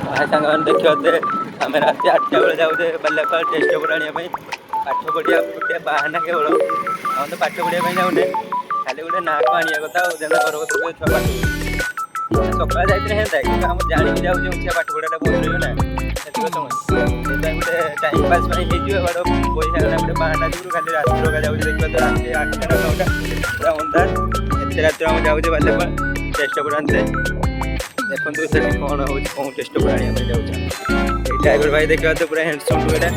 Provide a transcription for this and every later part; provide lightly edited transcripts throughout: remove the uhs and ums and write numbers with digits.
भाई सांग देखिए आम रात 8टा बेले जाऊे बाल्यापाल टेस्ट पेपर आने पाठ पढ़िया गोटे बाहाना केवल आम तो पाठ पढ़िया जाऊने खाली गोटे ना को आने कथा घर छुआ पाठ सकाल जाते हैं कि आम जाणी जाऊँ छुआ पाठ पढ़ाटा बंद रही ना समय गोटे टाइम पास बड़ पैसा गोटे बाहाना जो खाली रात लगा जाऊँ देखा तो रात 8टा 9टा पूरा अंधार एत रात आम जाऊे बाल्यापाल टेस्ट पेपर आनते देखो कौन हो कौन टेस्ट पेपर आने जाऊँ ड्राइवर भाई देखा तो पूरा हैंडसम एटा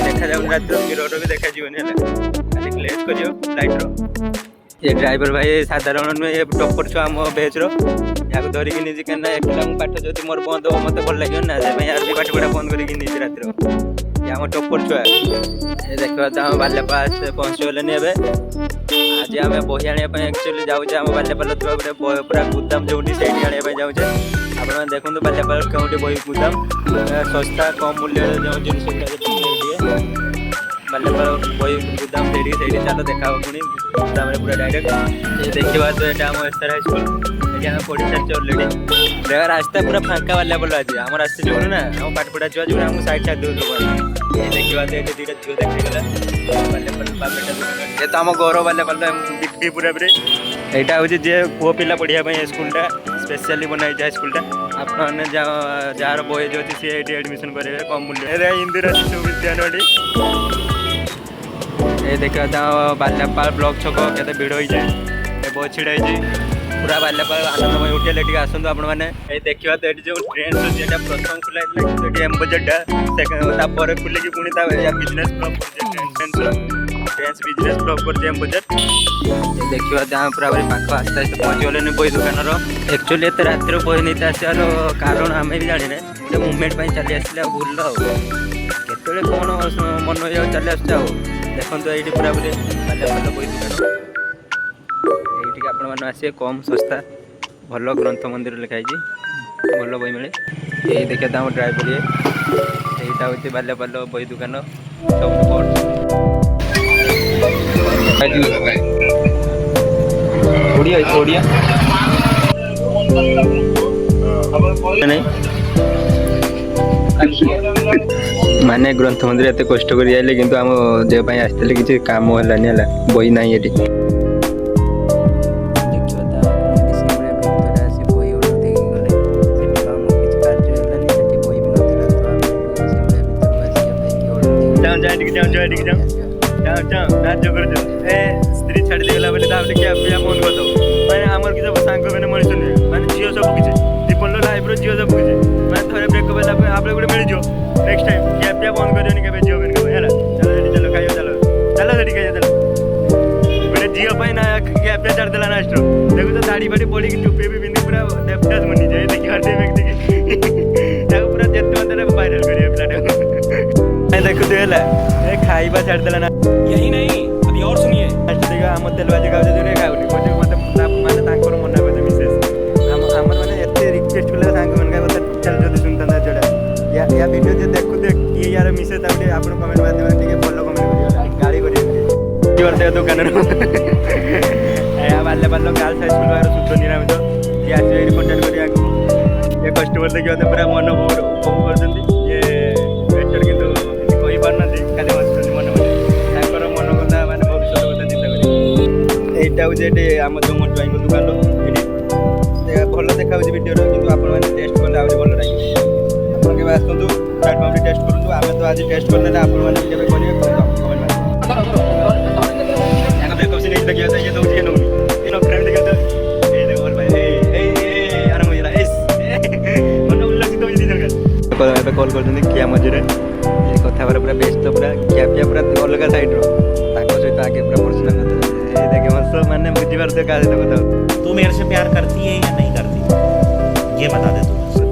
देखा जाऊँ रात मिरर भी देखा खाली ग्लेज कर लाइट ये ड्राइवर भाई साधारण नुहे टपर छुआ आम बेच या धरिकी नहीं कहीं एकला पाठ जो मोर बंद हो मत भल लगे ना यार भी पाठ पढ़ा बंद करके रात आम टपर छुआ देखा तो आम बाल्यापाल पहुँचगले आज आम बही आने एक्चुअली जाऊे आम बाल्यापाल पूरा गुदाम जो से आने जाऊे आप देखो बाल्यापाल कौटे बही गुदाम सस्ता कम मूल्य जो जिन बाल्यापाल बही गुदाम से चलो देखा पुणी गुदाम पूरा डायरेक्ट देखा तो यहाँ आम एस आर हाई स्कूल ये पढ़ी सारी अलरेडी रास्ता पूरा फाँका बाल्यापाल आज आम रास्ता जो ना आम पाठ पढ़ा छुआ जो आम साइड छाड़ दे देखा तो ये दुटा झील देखा बाल्यापाल ये तो आम गौरव बाल्यापाल दिखी पूरा पूरी यहाँ हूँ जे पुओ पिला पढ़ाई स्कूलटा स्पेशली बनाई हाई स्कूलटा आपने जार बही जो अच्छी सी ये एडमिशन करेंगे कम मूल्य इंदिरा शिशु विद्यालय ये देखा था बाल्यापाल ब्लॉक छक के भिड़ होती बहुत छिड़ा पूरा बाल्यापाल आनंदमय होटेल ये आसतु आपण मैंने देखा तो ये जो ट्रेन जो प्रथम खुला एम बजेटा खुलिकी पुणी business block train business block कर एम बजेट देखा तो पूरा पाख आस्ते आस्ते पहुँची गले बही दुकान एक्चुअली एत रात बही नहीं आसार कारण आम भी जाने गोटे मुवमेंट चली आसले भूल केत कौन मन हो चली आस देखो ये पूरा पूरी बाल्यापाल बही दुकान ये आपण आसे कम सस्ता भल ग्रंथ मंदिर लिखाई भल बही मिले ये देखा तो ड्राइवर ये हूँ बाल्यापाल बही दुकान सब ओडिया माने ग्रंथ मंदिर एत कष्ट कर आइले किंतु आम देह आसते किसी काम है बही ना ये स्त्री छाड़ी देला बोले क्या मन कर मैंने आमर किसी सांग मैंने मनुष्य नुहे मैंने झील सब किसी दीपन लाइफ झील सब किसी मैंने थोड़े ब्रेकअप है आप गोटे मिल नेक्स्ट टाइम क्या क्या बंद कर झील है चलो चलो खाइए चलो चलो से खाइए चलो गोटे झील ना क्या छाड़देला लास्ट देखो तो दाढ़ी फाड़ी पड़ी टोपी भी पिंधि पूरा देवदास बनी जाए देखिए व्यक्ति पूरा जेते वायरल करिए पिलाटा देखो तो खाइबा छाड़देला ना यही नहीं अभी और सुनिए आम तेलबाजी खाऊे खाऊनी मत माने मन कर मिसेस आम मैंने एत रिक्वेस्ट कले सांग मन का चल जल्दी सुनता जोड़ा या वीडियो जो देखु देख ये यार मिसेस आप कमेंट माध्यम भल कमेंट गाड़ी कर दुकान बाल्यापाल गर्ल्स हाई स्कूल बाहर शुद्ध निरामिष ये आसो कंटाक्ट कर कस्टमर देखिए पूरा मन उपभोग कर कितु कही पारना खाली बस मन मन मन कथा मानते भविष्य कथा चिंता कर यहाँ हूँ जो मोट भाई दुकान ये भल देखा वीडियो कि आपने टेस्ट कले आज भल लगे आप आसतु प्लाटफर्म टेस्ट करूँ आम तो आज टेस्ट करने आपने ब्रेकअप से नहीं देखिए ये दूसरी नौनी फ्रेंड देखा कल कर क्या मझे कथा पूरा बेस्ट पूरा क्या पूरा अलग सैड सहित आगे पूरा पर्सनाल देखे मत मैंने बुझी पार क्या कथा तू मेरे से प्यार करती है या नहीं करती ये बता दे तू।